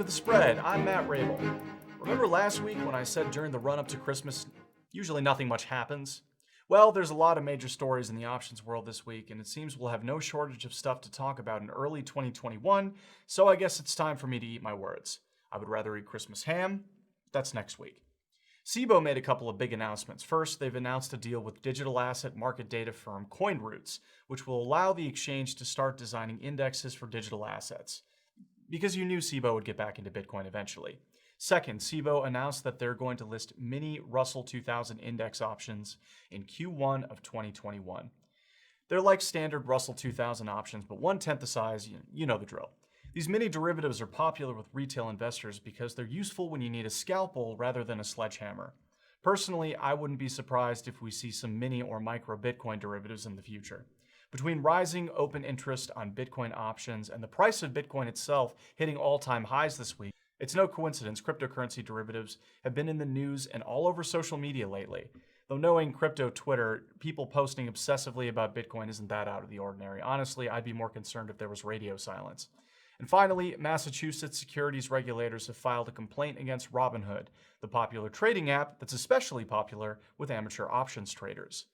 to The Spread. I'm Matt Rabel. Remember last week when I said during the run-up to Christmas, usually nothing much happens? Well, there's a lot of major stories in the options world this week, and it seems we'll have no shortage of stuff to talk about in early 2021, so I guess it's time for me to eat my words. I would rather eat Christmas ham. That's next week. Cboe made a couple of big announcements. First, they've announced a deal with digital asset market data firm CoinRoots, which will allow the exchange to start designing indexes for digital assets. Because you knew Cboe would get back into Bitcoin eventually. Second, Cboe announced that they're going to list mini Russell 2000 index options in Q1 of 2021. They're like standard Russell 2000 options, but 1/10 the size, you know the drill. These mini derivatives are popular with retail investors because they're useful when you need a scalpel rather than a sledgehammer. Personally, I wouldn't be surprised if we see some mini or micro Bitcoin derivatives in the future. Between rising open interest on Bitcoin options and the price of Bitcoin itself hitting all-time highs this week, it's no coincidence cryptocurrency derivatives have been in the news and all over social media lately. Though knowing crypto Twitter, people posting obsessively about Bitcoin isn't that out of the ordinary. Honestly, I'd be more concerned if there was radio silence. And finally, Massachusetts securities regulators have filed a complaint against Robinhood, the popular trading app that's especially popular with amateur options traders.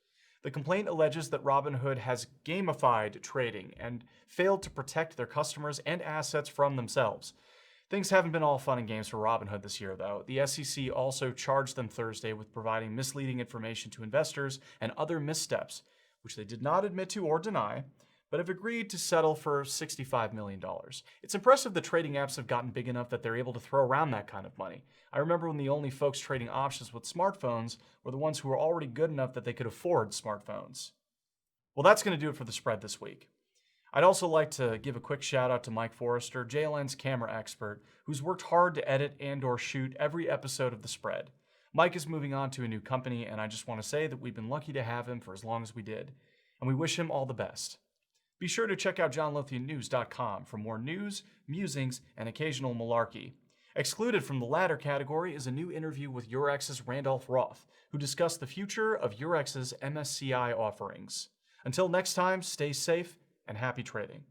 The complaint alleges that Robinhood has gamified trading and failed to protect their customers and assets from themselves. Things haven't been all fun and games for Robinhood this year, though. The SEC also charged them Thursday with providing misleading information to investors and other missteps, which they did not admit to or deny, but have agreed to settle for $65 million. It's impressive that trading apps have gotten big enough that they're able to throw around that kind of money. I remember when the only folks trading options with smartphones were the ones who were already good enough that they could afford smartphones. Well, that's going to do it for The Spread this week. I'd also like to give a quick shout out to Mike Forrester, JLN's camera expert, who's worked hard to edit and/or shoot every episode of The Spread. Mike is moving on to a new company, and I just want to say that we've been lucky to have him for as long as we did, and we wish him all the best. Be sure to check out johnlothiannews.com for more news, musings, and occasional malarkey. Excluded from the latter category is a new interview with Eurex's Randolph Roth, who discussed the future of Eurex's MSCI offerings. Until next time, stay safe and happy trading.